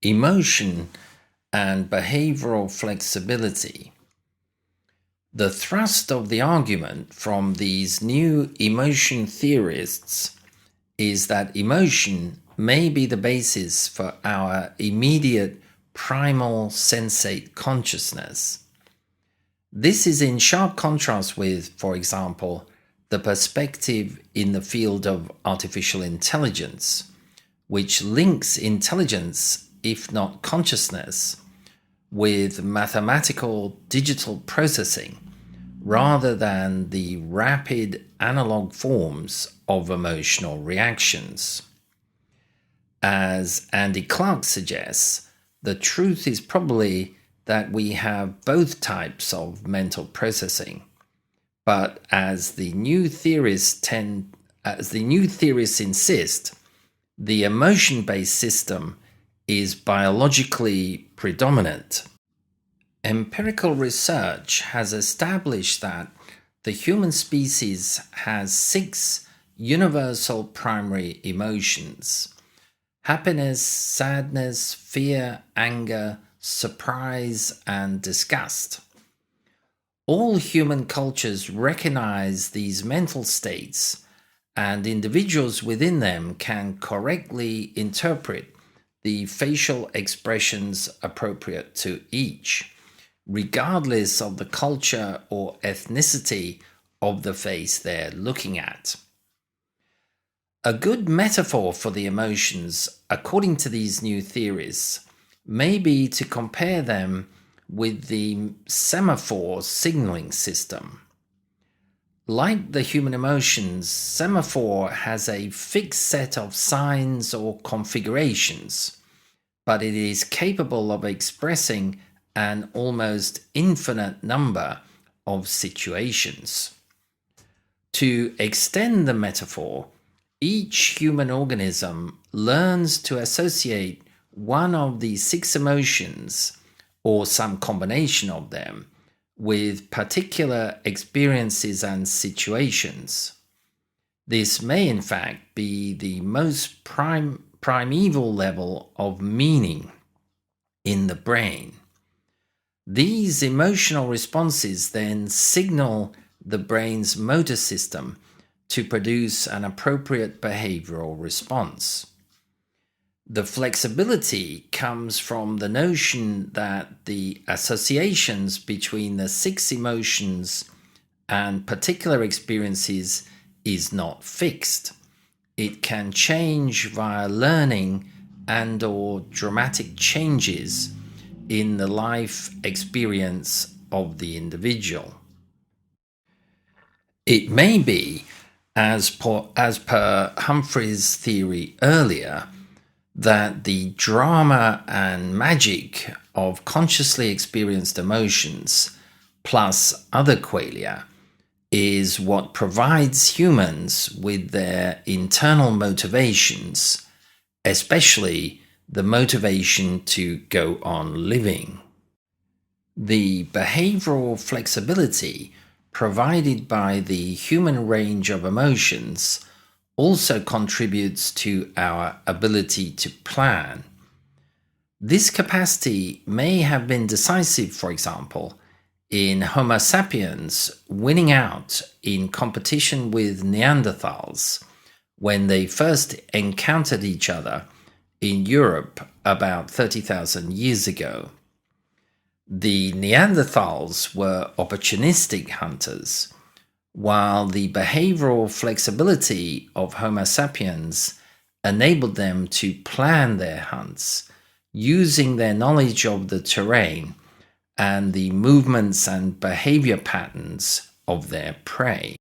Emotion and behavioral flexibility. The thrust of the argument from these new emotion theorists is that emotion may be the basis for our immediate primal sensate consciousness. This is in sharp contrast with, for example, the perspective in the field of artificial intelligence, which links intelligence, if not consciousness, with mathematical digital processing rather than the rapid analog forms of emotional reactions. As Andy Clark suggests, the truth is probably that we have both types of mental processing, but as the new theorists insist, the emotion-based system is biologically predominant. Empirical research has established that the human species has 6 universal primary emotions: happiness, sadness, fear, anger, surprise, and disgust. All human cultures recognize these mental states, and individuals within them can correctly interpret the facial expressions appropriate to each, regardless of the culture or ethnicity of the face they're looking at. A good metaphor for the emotions, according to these new theories, may be to compare them with the semaphore signaling system. Like the human emotions, semaphore has a fixed set of signs or configurations, but it is capable of expressing an almost infinite number of situations. To extend the metaphor, each human organism learns to associate one of the 6 emotions, or some combination of them, with particular experiences and situations. This may in fact be the most primeval level of meaning in the brain. These emotional responses then signal the brain's motor system to produce an appropriate behavioral response. The flexibility comes from the notion that the associations between the 6 emotions and particular experiences is not fixed. It can change via learning and/or dramatic changes in the life experience of the individual. It may be, as per Humphrey's theory earlier, that the drama and magic of consciously experienced emotions, plus other qualia, is what provides humans with their internal motivations, especially the motivation to go on living. The behavioral flexibility provided by the human range of emotions also contributes to our ability to plan. This capacity may have been decisive, for example, in Homo sapiens winning out in competition with Neanderthals when they first encountered each other in Europe about 30,000 years ago. The Neanderthals were opportunistic hunters, while the behavioral flexibility of Homo sapiens enabled them to plan their hunts, using their knowledge of the terrain and the movements and behavior patterns of their prey.